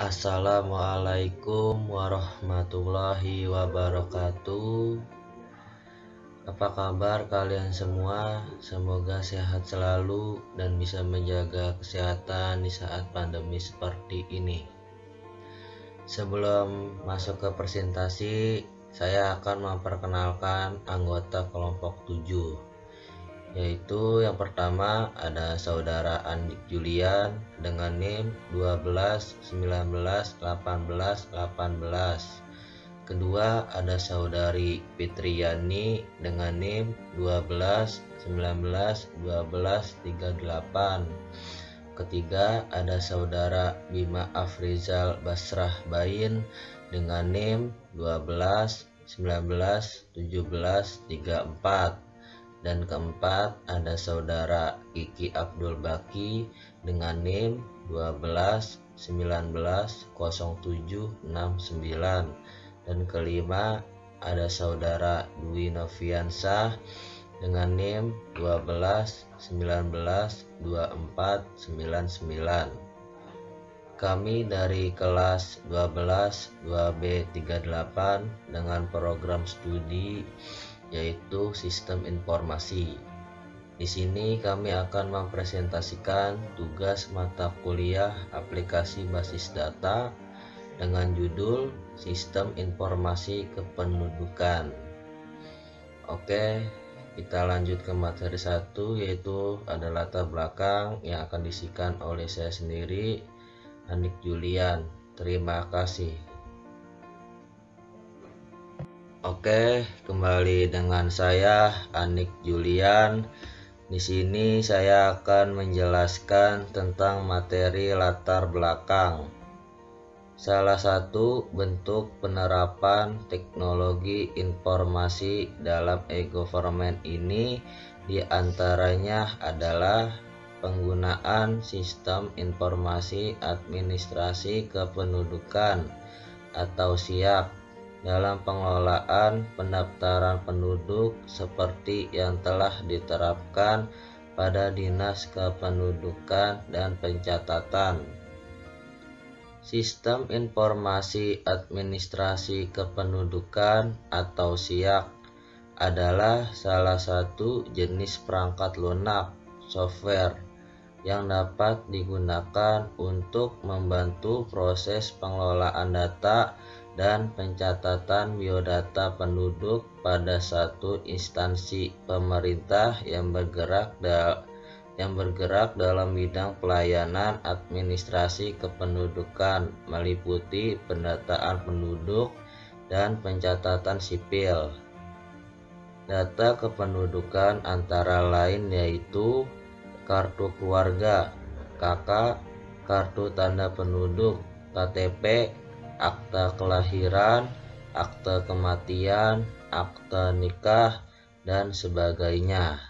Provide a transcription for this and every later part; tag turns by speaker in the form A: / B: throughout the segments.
A: Assalamualaikum warahmatullahi wabarakatuh. Apa kabar kalian semua? Semoga sehat selalu dan bisa menjaga kesehatan di saat pandemi seperti ini. Sebelum masuk ke presentasi, saya akan memperkenalkan anggota kelompok 7, yaitu yang pertama ada saudara Andik Julian dengan NIM 12 19 18 18. Kedua ada saudari Fitriani dengan NIM 12 19 12 38. Ketiga ada saudara Bima Afrizal Basrah Bain dengan NIM 12 19 17 34. Dan keempat ada saudara Kiki Abdul Baki dengan NIM 12 19 07 69. Dan kelima ada saudara Dwi Noviansah dengan NIM 12 19 24 99. Kami dari kelas 12 2B38 dengan program studi yaitu Sistem Informasi. Di sini kami akan mempresentasikan tugas mata kuliah Aplikasi Basis Data dengan judul Sistem Informasi Kependudukan. Oke, kita lanjut ke materi 1, yaitu ada latar belakang yang akan diisikan oleh saya sendiri, Andik Julian. Terima kasih. Oke, kembali dengan saya Andik Julian. Di sini saya akan menjelaskan tentang materi latar belakang. Salah satu bentuk penerapan teknologi informasi dalam e-government ini diantaranya adalah penggunaan sistem informasi administrasi kependudukan atau SIAK dalam pengelolaan pendaftaran penduduk seperti yang telah diterapkan pada Dinas Kependudukan dan Pencatatan. Sistem Informasi Administrasi Kependudukan atau SIAK adalah salah satu jenis perangkat lunak software yang dapat digunakan untuk membantu proses pengelolaan data dan pencatatan biodata penduduk pada satu instansi pemerintah yang bergerak dalam bidang pelayanan administrasi kependudukan, meliputi pendataan penduduk dan pencatatan sipil. Data kependudukan antara lain yaitu kartu keluarga, KK, kartu tanda penduduk, KTP, akta kelahiran, akta kematian, akta nikah, dan sebagainya.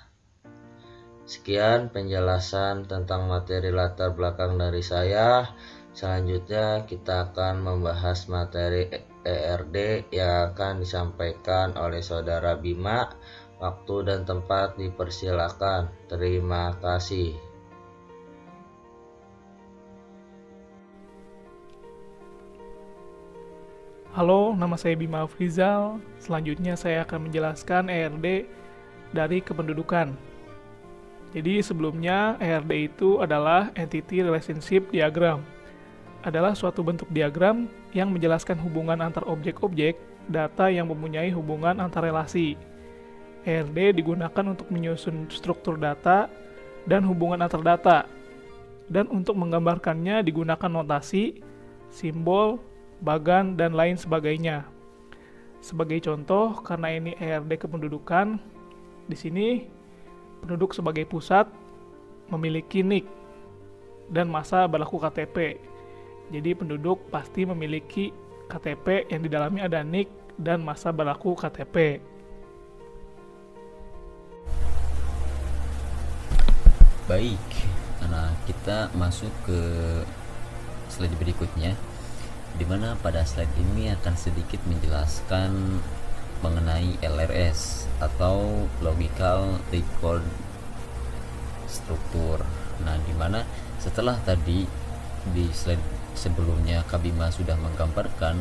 A: Sekian penjelasan tentang materi latar belakang dari saya. Selanjutnya kita akan membahas materi ERD yang akan disampaikan oleh saudara Bima. Waktu dan tempat dipersilakan. Terima kasih.
B: Halo, nama saya Bima Afrizal. Selanjutnya saya akan menjelaskan ERD dari kependudukan. Jadi sebelumnya ERD itu adalah Entity Relationship Diagram. Adalah suatu bentuk diagram yang menjelaskan hubungan antar objek-objek data yang mempunyai hubungan antar relasi. ERD digunakan untuk menyusun struktur data dan hubungan antar data. Dan untuk menggambarkannya digunakan notasi, simbol, bagan, dan lain sebagainya. Sebagai contoh, karena ini ERD kependudukan, di sini penduduk sebagai pusat memiliki NIK dan masa berlaku KTP. Jadi penduduk pasti memiliki KTP yang di dalamnya ada NIK dan masa berlaku KTP.
C: Baik, nah kita masuk ke slide berikutnya, di mana pada slide ini akan sedikit menjelaskan mengenai LRS atau Logical Record Structure. Nah, dimana setelah tadi di slide sebelumnya Kabima sudah menggambarkan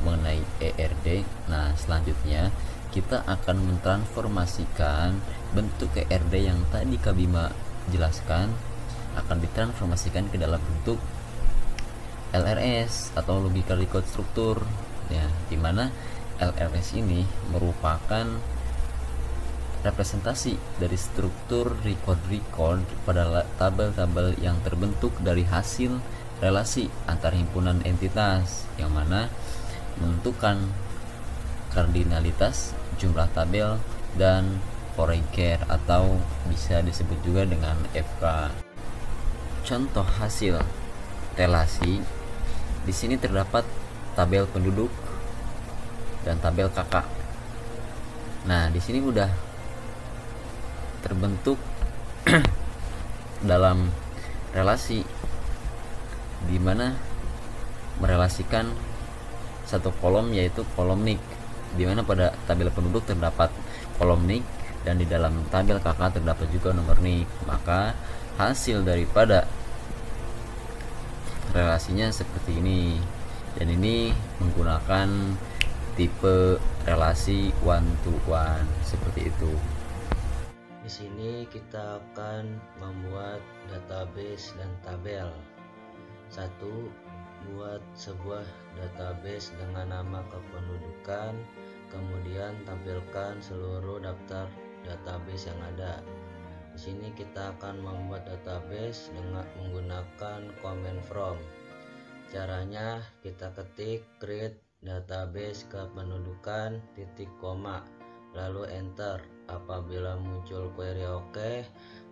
C: mengenai ERD. Nah, selanjutnya kita akan mentransformasikan bentuk ERD yang tadi Kabima jelaskan, akan ditransformasikan ke dalam bentuk LRS atau logical record structure ya, dimana LRS ini merupakan representasi dari struktur record pada tabel-tabel yang terbentuk dari hasil relasi antar himpunan entitas, yang mana menentukan kardinalitas jumlah tabel dan Fourier atau bisa disebut juga dengan FK. Contoh hasil relasi di sini terdapat tabel penduduk dan tabel kakak. Nah, di sini udah terbentuk dalam relasi di mana merelasikan satu kolom, yaitu kolom NIC, di mana pada tabel penduduk terdapat kolom NIC dan di dalam tabel kakak terdapat juga nomor NIC. Maka hasil daripada relasinya seperti ini, dan ini menggunakan tipe relasi one to one seperti itu.
A: Di sini kita akan membuat database dan tabel. 1. Buat sebuah database dengan nama kependudukan, kemudian tampilkan seluruh daftar database yang ada. Di sini kita akan membuat database dengan menggunakan command from. Caranya kita ketik create database kependudukan titik koma lalu enter. Apabila muncul query OK,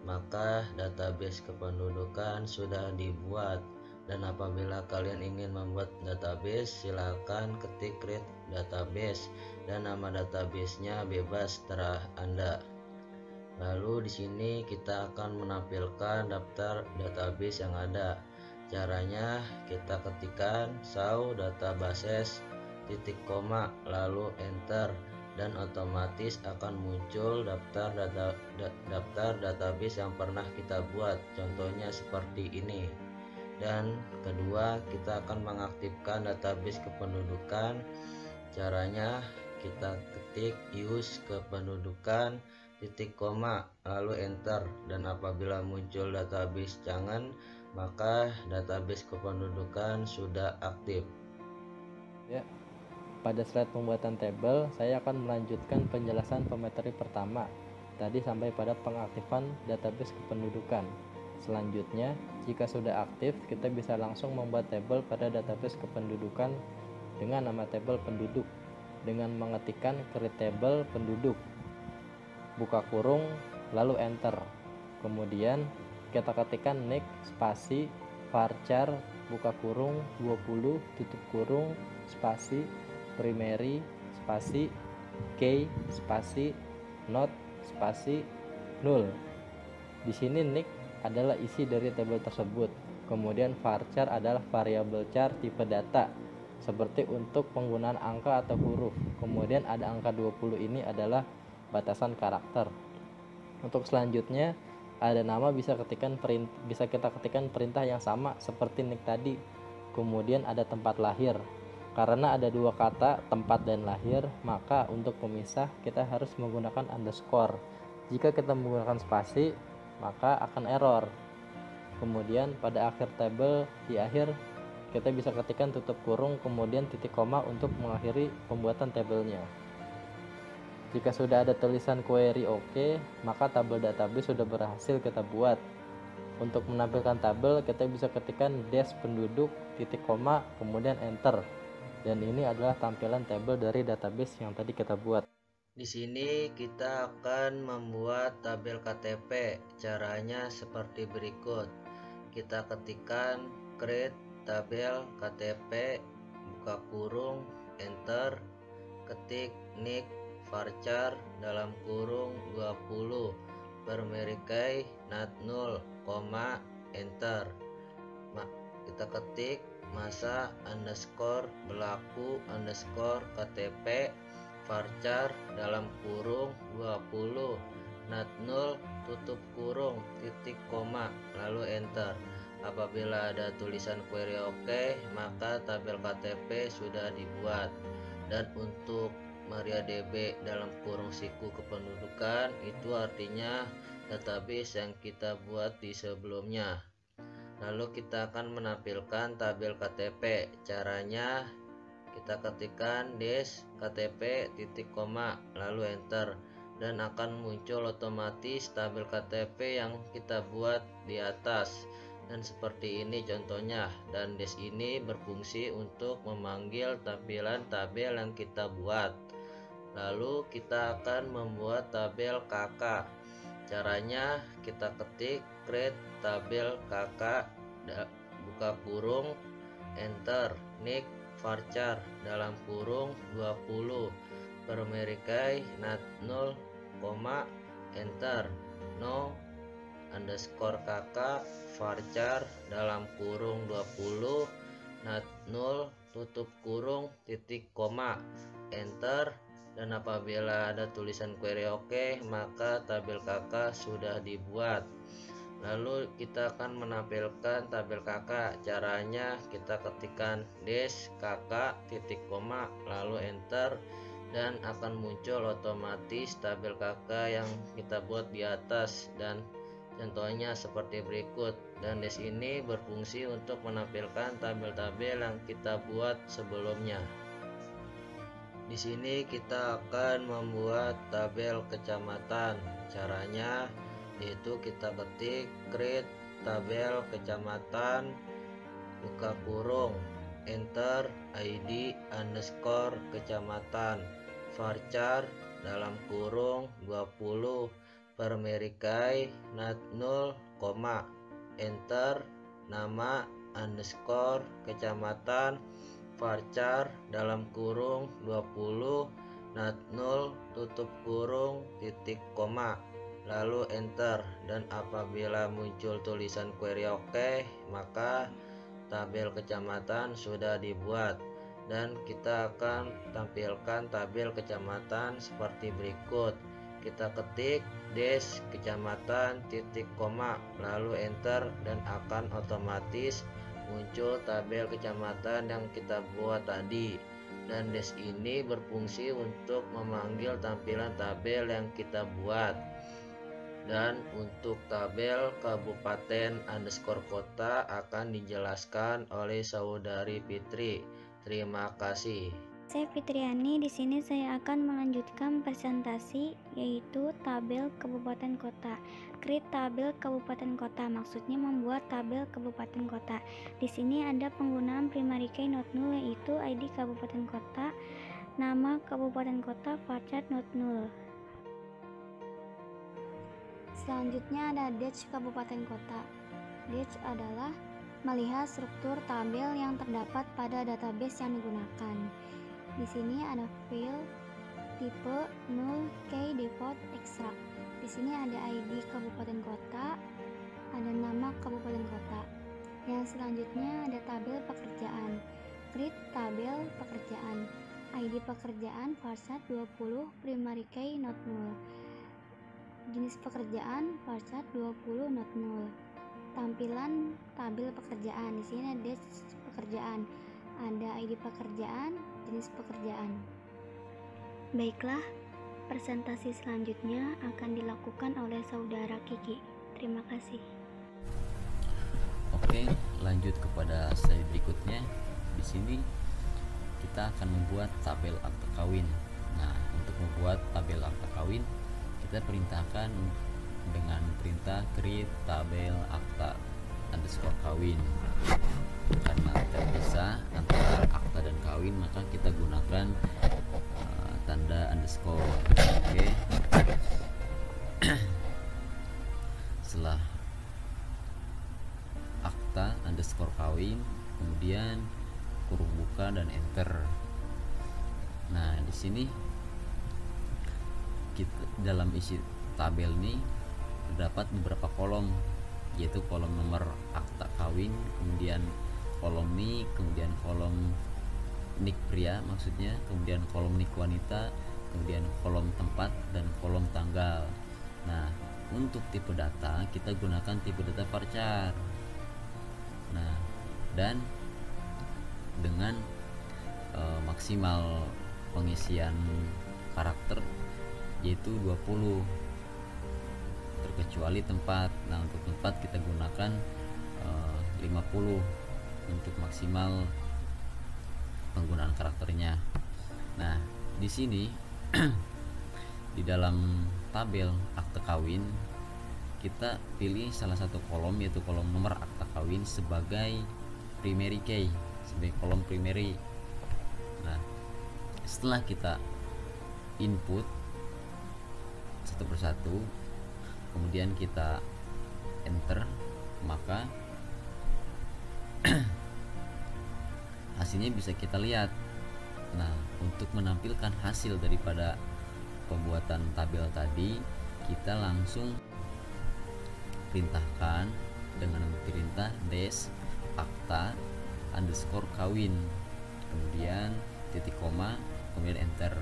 A: maka database kependudukan sudah dibuat. Dan apabila kalian ingin membuat database, silakan ketik create database dan nama databasenya bebas terserah Anda. Lalu di sini kita akan menampilkan daftar database yang ada. Caranya kita ketikkan show databases titik koma lalu enter, dan otomatis akan muncul daftar database yang pernah kita buat, contohnya seperti ini. Dan kedua, kita akan mengaktifkan database kependudukan. Caranya kita ketik use kependudukan titik koma lalu enter, dan apabila muncul database jangan, maka database kependudukan sudah aktif.
D: Ya, pada slide pembuatan tabel, saya akan melanjutkan penjelasan pemateri pertama tadi sampai pada pengaktifan database kependudukan. Selanjutnya, jika sudah aktif, kita bisa langsung membuat tabel pada database kependudukan dengan nama tabel penduduk dengan mengetikkan create table penduduk, buka kurung, lalu enter. Kemudian kita ketikkan nick spasi varchar buka kurung 20 tutup kurung spasi primary spasi key spasi not spasi 0. Di sini nick adalah isi dari tabel tersebut. Kemudian varchar adalah variabel char tipe data seperti untuk penggunaan angka atau huruf. Kemudian ada angka 20 ini adalah batasan karakter. Untuk selanjutnya ada nama bisa kita ketikkan perintah yang sama seperti nick tadi. Kemudian ada tempat lahir. Karena ada dua kata tempat dan lahir, maka untuk pemisah kita harus menggunakan underscore. Jika kita menggunakan spasi, maka akan error. Kemudian pada akhir tabel di akhir kita bisa ketikkan tutup kurung kemudian titik koma untuk mengakhiri pembuatan tabelnya. Jika sudah ada tulisan query OK, maka tabel database sudah berhasil kita buat. Untuk menampilkan tabel, kita bisa ketikkan dash penduduk titik koma kemudian enter. Dan ini adalah tampilan tabel dari database yang tadi kita buat.
A: Di sini kita akan membuat tabel KTP. Caranya seperti berikut. Kita ketikkan create tabel KTP, buka kurung, enter, ketik nick varchar dalam kurung 20 permerikai not 0, enter. Kita ketik masa underscore berlaku underscore KTP varchar dalam kurung 20 not 0 tutup kurung titik koma lalu enter. Apabila ada tulisan query oke, maka tabel KTP sudah dibuat. Dan untuk MariaDB dalam kurung siku kependudukan itu artinya database yang kita buat di sebelumnya. Lalu kita akan menampilkan tabel KTP. Caranya kita ketikkan dash KTP titik koma lalu enter, dan akan muncul otomatis tabel KTP yang kita buat di atas. Dan seperti ini contohnya, dan dash ini berfungsi untuk memanggil tampilan tabel yang kita buat. Lalu kita akan membuat tabel KK. Caranya kita ketik create tabel KK, buka kurung, enter, nick varchar dalam kurung 20 permerikai nat 0, enter, no underscore KK varchar dalam kurung 20 nat 0 tutup kurung titik koma, enter. Dan apabila ada tulisan query oke, maka tabel KK sudah dibuat. Lalu kita akan menampilkan tabel KK. Caranya kita ketikkan dash KK titik koma lalu enter, dan akan muncul otomatis tabel KK yang kita buat di atas. Dan contohnya seperti berikut. Dan dash ini berfungsi untuk menampilkan tabel-tabel yang kita buat sebelumnya. Di sini kita akan membuat tabel kecamatan. Caranya yaitu kita ketik create tabel kecamatan, buka kurung, enter, ID underscore kecamatan varchar dalam kurung 20 permerikai nat 0, enter, nama underscore kecamatan varchar dalam kurung 20 nat 0 tutup kurung titik koma lalu enter. Dan apabila muncul tulisan query oke, maka tabel kecamatan sudah dibuat. Dan kita akan tampilkan tabel kecamatan seperti berikut. Kita ketik dash kecamatan titik koma lalu enter, dan akan otomatis muncul tabel kecamatan yang kita buat tadi. Dan dash ini berfungsi untuk memanggil tampilan tabel yang kita buat. Dan untuk tabel kabupaten underscore kota akan dijelaskan oleh saudari Fitri. Terima kasih.
E: Saya Fitriani. Di sini saya akan melanjutkan presentasi yaitu tabel kabupaten kota. Create tabel kabupaten kota, maksudnya membuat tabel kabupaten kota. Di sini ada penggunaan primary key not null yaitu ID kabupaten kota, nama kabupaten kota, varchar not null. Selanjutnya ada dash kabupaten kota. Dash adalah melihat struktur tabel yang terdapat pada database yang digunakan. Di sini ada file tipe null key default extract. Di sini ada ID kabupaten kota, ada nama kabupaten kota. Yang selanjutnya ada tabel pekerjaan. Create tabel pekerjaan. ID pekerjaan varchar 20 primary key not null. Jenis pekerjaan varchar 20 not null. Tampilan tabel pekerjaan. Di sini ada dash pekerjaan. Ada ID pekerjaan, jenis pekerjaan. Baiklah, presentasi selanjutnya akan dilakukan oleh saudara Kiki. Terima kasih.
C: Oke, lanjut kepada slide berikutnya. Di sini kita akan membuat tabel akta kawin. Nah, untuk membuat tabel akta kawin, kita perintahkan dengan perintah create tabel akta underscore kawin. Karena terpisah antara akta dan kawin, maka kita gunakan tanda underscore. Oke. Setelah akta underscore kawin, kemudian kurung buka dan enter. Nah, di sini kita dalam isi tabel ini terdapat beberapa kolom, yaitu kolom nomor akta kawin, kemudian kolom nik, kemudian kolom nik pria maksudnya, kemudian kolom nik wanita, kemudian kolom tempat, dan kolom tanggal. Nah, untuk tipe data kita gunakan tipe data varchar. dan dengan maksimal pengisian karakter yaitu 20, terkecuali tempat. Nah, untuk tempat kita gunakan 50 untuk maksimal penggunaan karakternya. Nah, di sini di dalam tabel akte kawin kita pilih salah satu kolom, yaitu kolom nomor akta kawin sebagai primary key, sebagai kolom primary. Nah, setelah kita input satu persatu, kemudian kita enter, maka hasilnya bisa kita lihat. Nah, untuk menampilkan hasil daripada pembuatan tabel tadi, kita langsung perintahkan dengan perintah dash akta underscore kawin, kemudian titik koma, kemudian enter.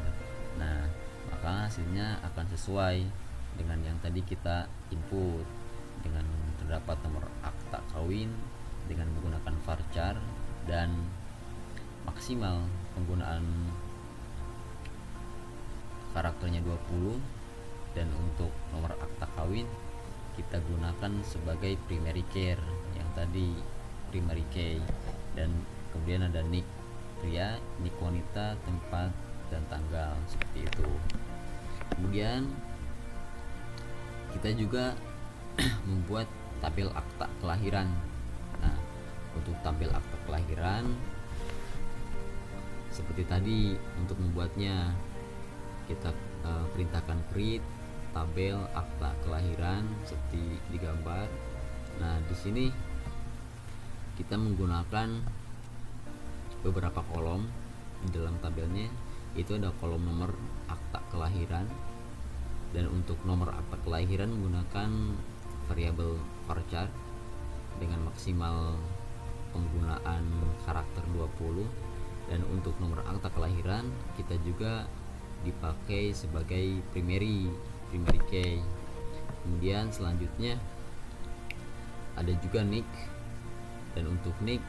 C: Nah, maka hasilnya akan sesuai dengan yang tadi kita input, dengan terdapat nomor akta kawin dengan menggunakan varchar dan maksimal penggunaan karakternya 20, dan untuk nomor akta kawin kita gunakan sebagai primary key yang tadi, primary key, dan kemudian ada nick pria, nick wanita, tempat, dan tanggal, seperti itu. Kemudian kita juga membuat tabel akta kelahiran. Nah, untuk tabel akta kelahiran seperti tadi, untuk membuatnya kita perintahkan create tabel akta kelahiran seperti di gambar. Nah, di sini kita menggunakan beberapa kolom di dalam tabelnya, itu ada kolom nomor akta kelahiran, dan untuk nomor akta kelahiran menggunakan variabel varchar dengan maksimal penggunaan karakter 20, dan untuk nomor akta kelahiran kita juga dipakai sebagai primary key. Kemudian selanjutnya ada juga nick, dan untuk nick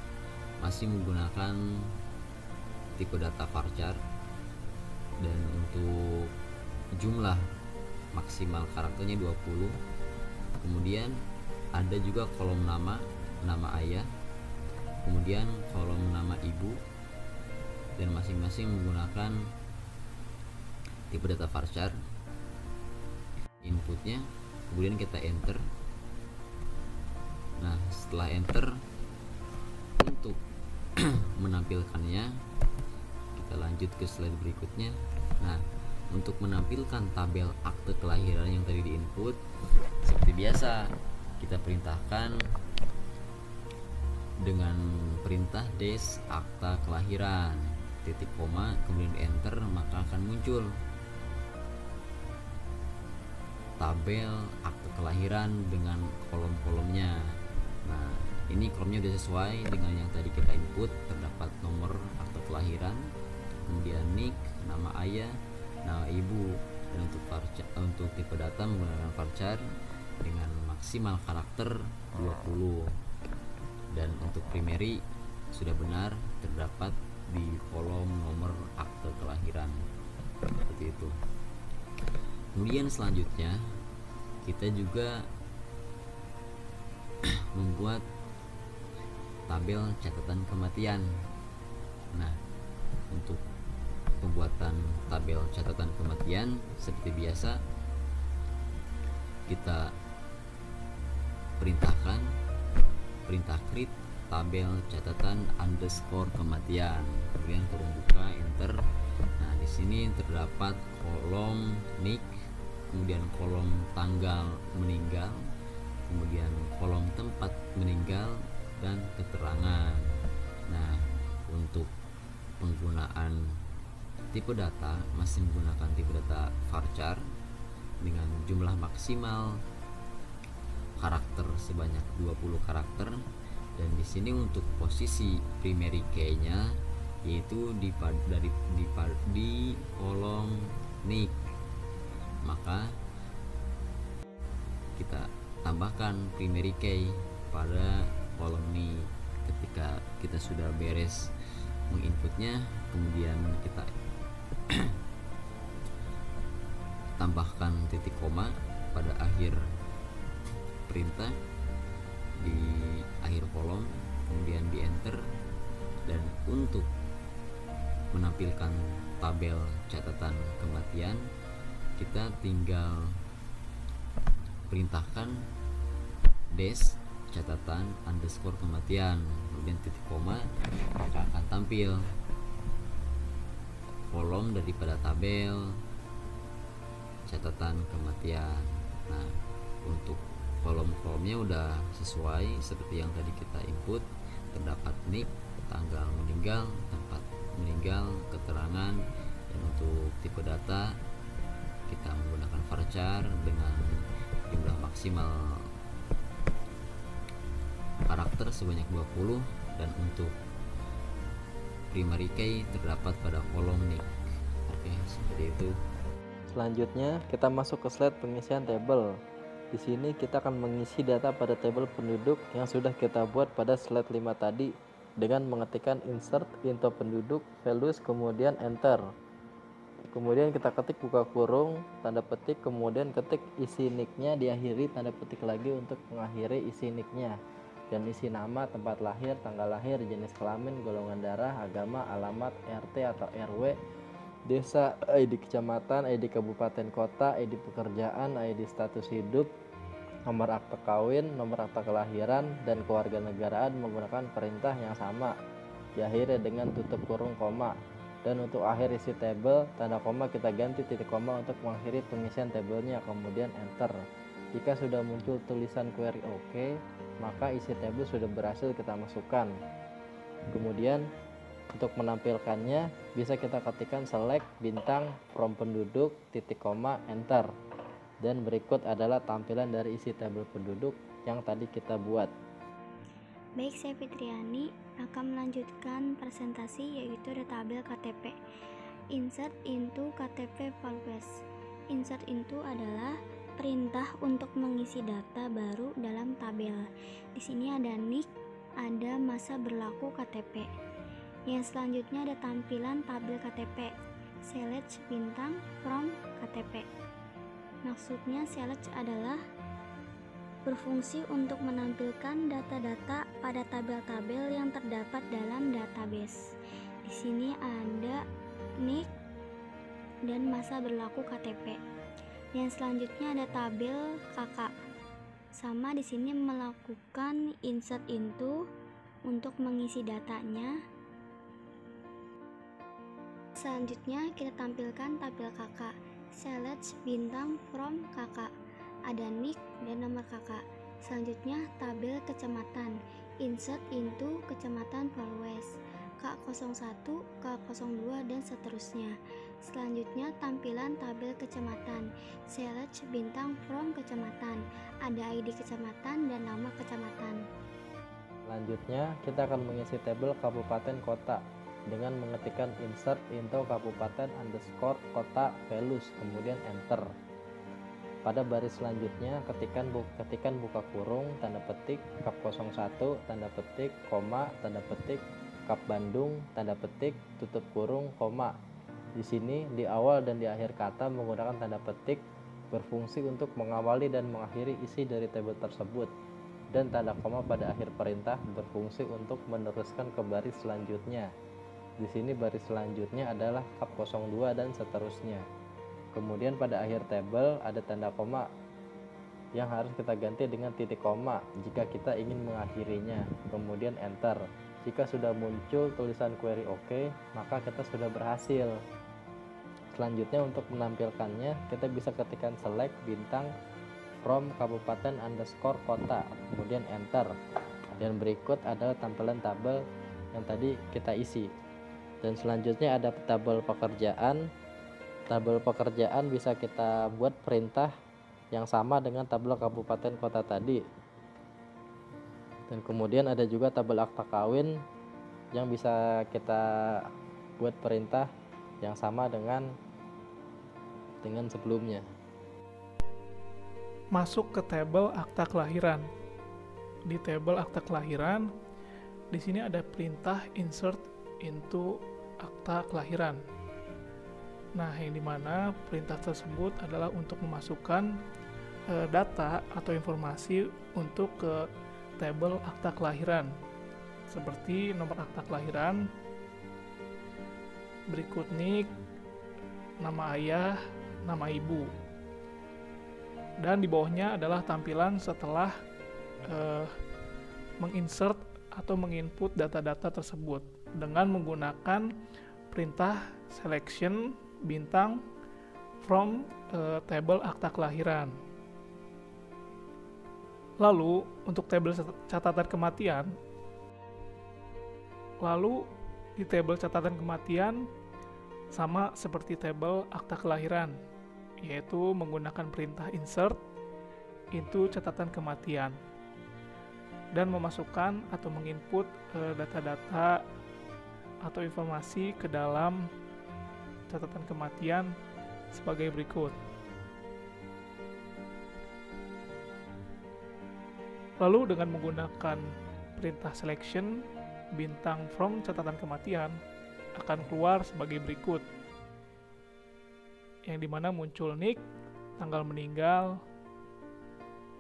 C: masih menggunakan tipe data varchar, dan untuk jumlah maksimal karakternya 20. Kemudian ada juga kolom nama ayah, kemudian kolom nama ibu, dan masing-masing menggunakan tipe data varchar. Inputnya, kemudian kita enter. Nah, setelah enter, untuk menampilkannya kita lanjut ke slide berikutnya. Nah, untuk menampilkan tabel akte kelahiran yang tadi diinput, seperti biasa kita perintahkan dengan perintah dash akta kelahiran titik koma, kemudian enter, maka akan muncul tabel akte kelahiran dengan kolom-kolomnya. Nah, ini kolomnya sudah sesuai dengan yang tadi kita input, terdapat nomor akte kelahiran, kemudian nick, nama ayah, nama ibu, dan untuk tipe data menggunakan varchar dengan maksimal karakter 20, dan untuk primary sudah benar terdapat di kolom nomor akte kelahiran, seperti itu. Kemudian selanjutnya kita juga membuat tabel catatan kematian. Nah, untuk pembuatan tabel catatan kematian seperti biasa kita perintahkan perintah create tabel catatan underscore kematian, kemudian kurung buka, enter. Nah, di sini terdapat kolom nick, kemudian kolom tanggal meninggal, kemudian kolom tempat meninggal, dan keterangan. Nah, untuk penggunaan tipe data masih menggunakan tipe data varchar dengan jumlah maksimal karakter sebanyak 20 karakter, dan di sini untuk posisi primary key-nya yaitu di kolom nick, maka kita tambahkan primary key pada kolom nick ketika kita sudah beres menginputnya, kemudian kita tambahkan titik koma pada akhir perintah di akhir kolom, kemudian di enter. Dan untuk menampilkan tabel catatan kematian, kita tinggal perintahkan dash catatan underscore kematian, kemudian titik koma, maka akan tampil kolom daripada tabel catatan kematian. Nah, untuk kolom-kolomnya udah sesuai seperti yang tadi kita input. Terdapat nick, tanggal meninggal, tempat meninggal, keterangan, dan untuk tipe data kita menggunakan varchar dengan jumlah maksimal karakter sebanyak 20, dan untuk primary key terdapat pada kolom nick. Oke, seperti itu.
D: Selanjutnya kita masuk ke slide pengisian tabel. Di sini kita akan mengisi data pada tabel penduduk yang sudah kita buat pada slide 5 tadi dengan mengetikkan insert into penduduk values kemudian enter. Kemudian kita ketik buka kurung, tanda petik, kemudian ketik isi nicknya, diakhiri tanda petik lagi untuk mengakhiri isi nicknya, dan isi nama, tempat lahir, tanggal lahir, jenis kelamin, golongan darah, agama, alamat, RT atau RW, desa, ID kecamatan, ID kabupaten kota, ID pekerjaan, ID status hidup, nomor akte kawin, nomor akte kelahiran, dan kewarganegaraan menggunakan perintah yang sama, diakhiri dengan tutup kurung koma. Dan untuk akhir isi tabel, tanda koma kita ganti titik koma untuk mengakhiri pengisian tabelnya, kemudian enter. Jika sudah muncul tulisan query OK, maka isi tabel sudah berhasil kita masukkan. Kemudian untuk menampilkannya bisa kita ketikkan select bintang from penduduk titik koma enter, dan berikut adalah tampilan dari isi tabel penduduk yang tadi kita buat.
E: Baik, saya Fitriani akan melanjutkan presentasi yaitu tabel KTP. Insert into KTP values. Insert into adalah perintah untuk mengisi data baru dalam tabel. Di sini ada nick, ada masa berlaku KTP. Yang selanjutnya ada tampilan tabel KTP. Select bintang from KTP. Maksudnya select adalah berfungsi untuk menampilkan data-data pada tabel-tabel yang terdapat dalam database. Di sini ada nick dan masa berlaku KTP. Yang selanjutnya ada tabel KK. Sama di sini melakukan insert into untuk mengisi datanya. Selanjutnya kita tampilkan tabel KK. Select bintang from KK. Ada nick dan nomor kakak. Selanjutnya tabel kecamatan. Insert into kecamatan Polres, K01, K02 dan seterusnya. Selanjutnya tampilan tabel kecamatan. Select bintang from kecamatan. Ada ID kecamatan dan nama kecamatan.
D: Selanjutnya kita akan mengisi tabel kabupaten kota dengan mengetikkan insert into kabupaten underscore kota values kemudian enter. Pada baris selanjutnya ketikkan buka kurung, tanda petik, Kap 01, tanda petik, koma, tanda petik, Kap Bandung, tanda petik, tutup kurung, koma. Di sini di awal dan di akhir kata menggunakan tanda petik berfungsi untuk mengawali dan mengakhiri isi dari tabel tersebut. Dan tanda koma pada akhir perintah berfungsi untuk meneruskan ke baris selanjutnya. Di sini baris selanjutnya adalah Kap 02 dan seterusnya. Kemudian pada akhir tabel ada tanda koma yang harus kita ganti dengan titik koma jika kita ingin mengakhirinya, kemudian enter. Jika sudah muncul tulisan query OK, maka kita sudah berhasil. Selanjutnya untuk menampilkannya kita bisa ketikkan select bintang from kabupaten underscore kota kemudian enter, dan berikut adalah tampilan tabel yang tadi kita isi. Dan selanjutnya ada tabel pekerjaan. Tabel pekerjaan bisa kita buat perintah yang sama dengan tabel kabupaten kota tadi. Dan kemudian ada juga tabel akta kawin yang bisa kita buat perintah yang sama dengan sebelumnya.
B: Masuk ke tabel akta kelahiran. Di tabel akta kelahiran di sini ada perintah insert into akta kelahiran. Nah, yang dimana perintah tersebut adalah untuk memasukkan data atau informasi untuk ke tabel akta kelahiran, seperti nomor akta kelahiran, berikut nik, nama ayah, nama ibu, dan di bawahnya adalah tampilan setelah menginsert atau menginput data-data tersebut dengan menggunakan perintah selection bintang from table akta kelahiran. Lalu untuk tabel catatan kematian, di tabel catatan kematian sama seperti tabel akta kelahiran, yaitu menggunakan perintah insert into catatan kematian dan memasukkan atau menginput data-data atau informasi ke dalam catatan kematian sebagai berikut. Lalu dengan menggunakan perintah selection bintang from catatan kematian akan keluar sebagai berikut, yang dimana muncul nik, tanggal meninggal,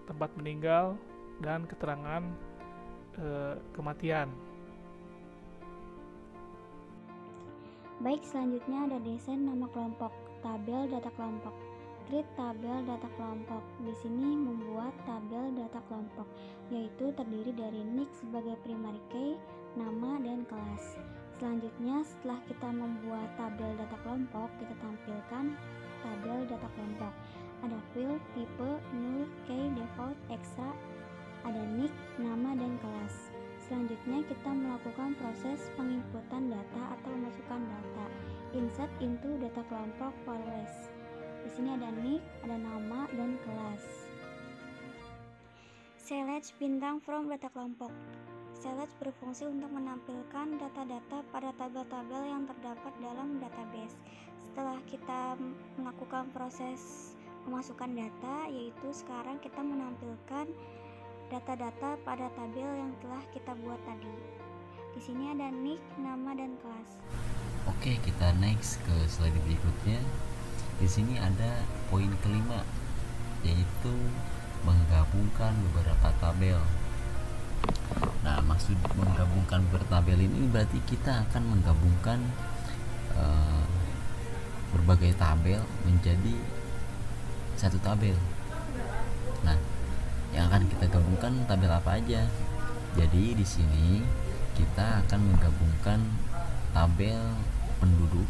B: tempat meninggal, dan keterangan kematian.
E: Baik, selanjutnya ada desain nama kelompok, tabel data kelompok. Create tabel data kelompok. Di sini membuat tabel data kelompok, yaitu terdiri dari nik sebagai primary key, nama, dan kelas. Selanjutnya, setelah kita membuat tabel data kelompok, kita tampilkan tabel data kelompok. Ada field, tipe, null, key, default, extra, ada nik, nama, dan kelas. Selanjutnya, kita melakukan proses penginputan data atau memasukkan data. Insert into data kelompok for list. Di sini ada nik, ada nama, dan kelas. Select bintang from data kelompok. Select berfungsi untuk menampilkan data-data pada tabel-tabel yang terdapat dalam database. Setelah kita melakukan proses memasukkan data, yaitu sekarang kita menampilkan data-data pada tabel yang telah kita buat tadi. Di sini ada nik, nama, dan kelas.
C: Oke, kita next ke slide berikutnya. Di sini ada poin kelima, yaitu menggabungkan beberapa tabel. Nah, maksud menggabungkan beberapa tabel ini berarti kita akan menggabungkan berbagai tabel menjadi satu tabel. Nah, yang akan kita gabungkan tabel apa aja? Jadi di sini kita akan menggabungkan tabel penduduk,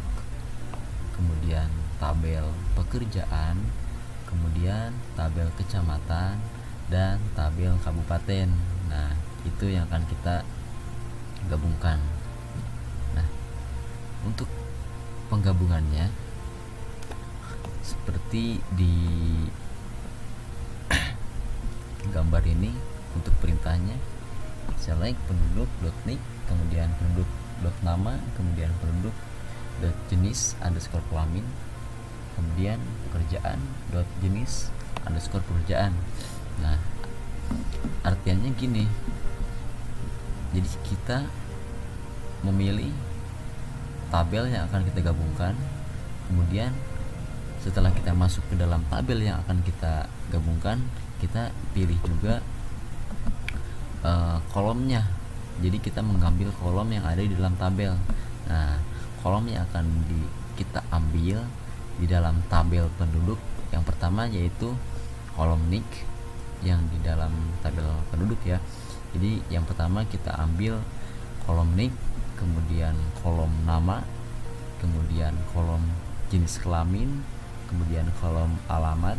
C: kemudian tabel pekerjaan, kemudian tabel kecamatan, dan tabel kabupaten. Nah, itu yang akan kita gabungkan. Nah, untuk penggabungannya seperti di gambar ini, untuk perintahnya select penduduk.nik, kemudian penduduk.nama, kemudian penduduk.jenis underscore kelamin, kemudian pekerjaan jenis underscore pekerjaan. Nah, artiannya gini, jadi kita memilih tabel yang akan kita gabungkan, kemudian setelah kita masuk ke dalam tabel yang akan kita gabungkan, kita pilih juga kolomnya. Jadi kita mengambil kolom yang ada di dalam tabel. Nah, kolom yang akan kita ambil di dalam tabel penduduk yang pertama yaitu kolom nik yang di dalam tabel penduduk ya. Jadi yang pertama kita ambil kolom nik, kemudian kolom nama, kemudian kolom jenis kelamin, kemudian kolom alamat,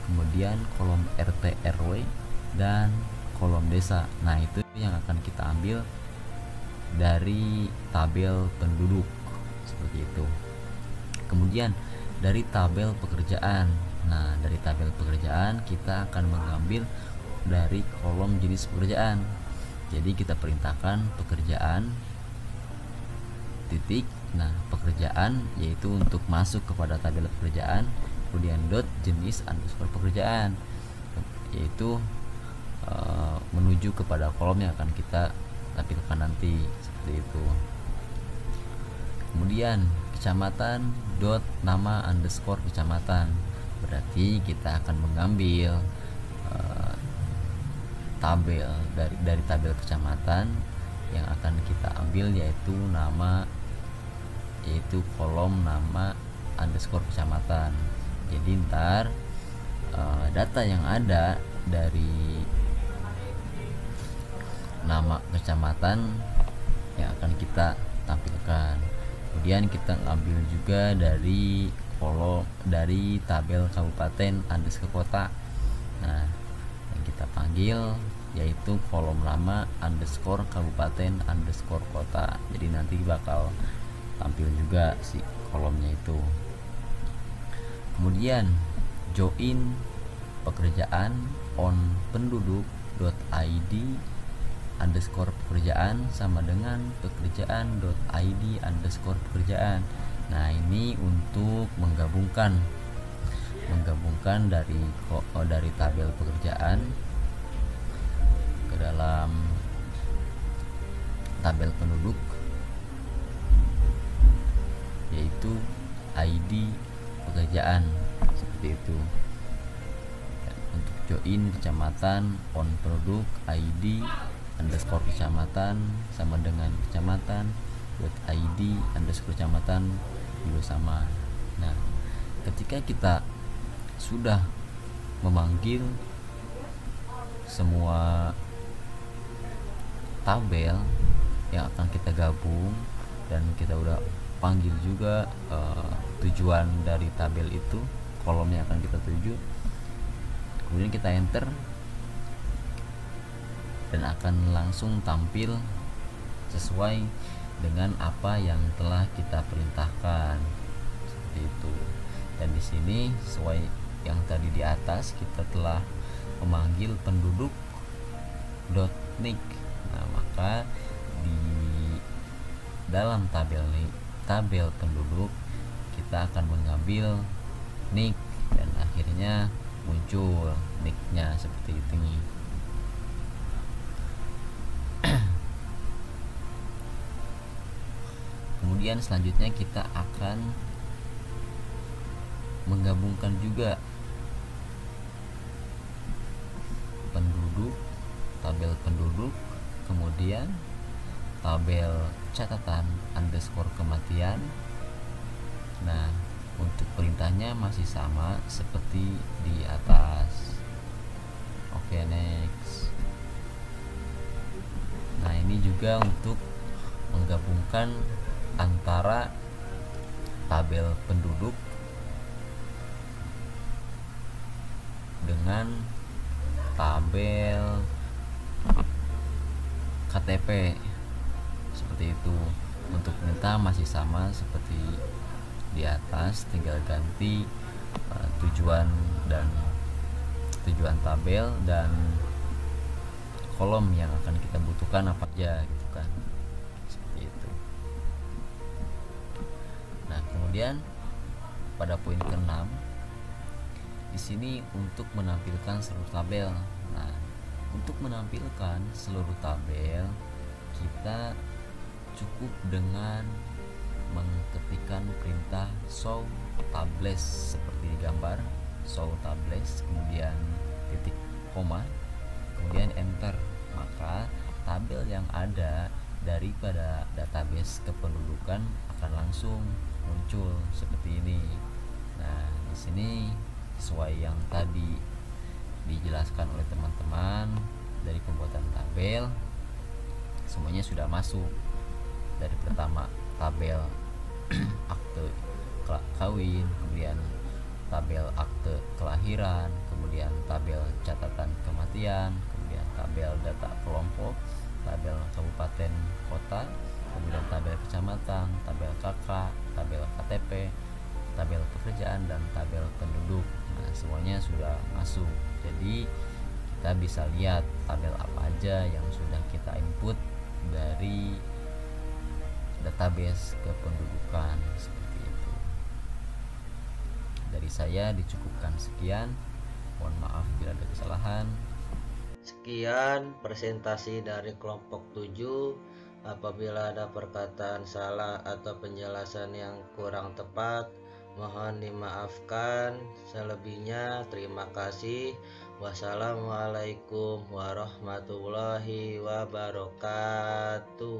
C: kemudian kolom RT RW, dan kolom desa. Nah, itu yang akan kita ambil dari tabel penduduk seperti itu. Kemudian dari tabel pekerjaan. Nah, dari tabel pekerjaan kita akan mengambil dari kolom jenis pekerjaan. Jadi kita perintahkan pekerjaan titik. Nah, pekerjaan yaitu untuk masuk kepada tabel pekerjaan, kemudian dot jenis underscore pekerjaan, yaitu menuju kepada kolom yang akan kita tampilkan nanti seperti itu. Kemudian kecamatan dot nama underscore kecamatan, berarti kita akan mengambil tabel dari tabel kecamatan yang akan kita ambil yaitu kolom nama underscore kecamatan. Jadi ntar data yang ada dari nama kecamatan yang akan kita tampilkan. Kemudian kita ambil juga dari tabel kabupaten underscore kota. Nah, yang kita panggil yaitu kolom nama underscore kabupaten underscore kota. Jadi nanti bakal tampil juga si kolomnya itu. Kemudian join pekerjaan on penduduk.id underscore pekerjaan sama dengan pekerjaan.id underscore pekerjaan. Nah, ini untuk menggabungkan dari tabel pekerjaan ke dalam tabel penduduk, yaitu ID pekerjaan seperti itu. Untuk join kecamatan on penduduk ID underscore kecamatan sama dengan kecamatan .id underscore kecamatan juga sama. Nah, ketika kita sudah memanggil semua tabel yang akan kita gabung dan kita udah panggil juga tujuan dari tabel itu, kolomnya akan kita tuju, kemudian kita enter dan akan langsung tampil sesuai dengan apa yang telah kita perintahkan seperti itu. Dan di sini sesuai yang tadi di atas kita telah memanggil penduduk.nick. Nah, maka di dalam tabel penduduk kita akan mengambil nick dan akhirnya muncul nicknya seperti itu nih. Kemudian selanjutnya kita akan menggabungkan juga tabel penduduk, kemudian tabel catatan underscore kematian. Nah, untuk perintahnya masih sama seperti di atas. Oke, next. Nah, ini juga untuk menggabungkan antara tabel penduduk dengan tabel KTP seperti itu. Untuk perintah masih sama seperti di atas, tinggal ganti tujuan tabel dan kolom yang akan kita butuhkan apa aja gitu kan, seperti itu. Nah, kemudian pada poin ke-6 di sini untuk menampilkan seluruh tabel. Nah, untuk menampilkan seluruh tabel kita cukup dengan mengetikkan perintah show tables seperti di gambar, show tables, kemudian titik koma, kemudian enter, maka tabel yang ada daripada database kependudukan akan langsung muncul seperti ini. Nah, di sini sesuai yang tadi dijelaskan oleh teman-teman dari pembuatan tabel, semuanya sudah masuk. Dari pertama tabel akte kawin, kemudian tabel akte kelahiran, kemudian tabel catatan kematian, kemudian tabel data kelompok, tabel kabupaten kota, kemudian tabel kecamatan, tabel KK, tabel KTP, tabel pekerjaan, dan tabel penduduk. Nah, semuanya sudah masuk. Jadi kita bisa lihat tabel apa aja yang sudah kita input dari database kependudukan seperti itu. Dari saya dicukupkan sekian. Mohon maaf bila ada kesalahan.
A: Sekian presentasi dari kelompok 7. Apabila ada perkataan salah atau penjelasan yang kurang tepat, mohon dimaafkan. Selebihnya terima kasih. Wassalamualaikum warahmatullahi wabarakatuh.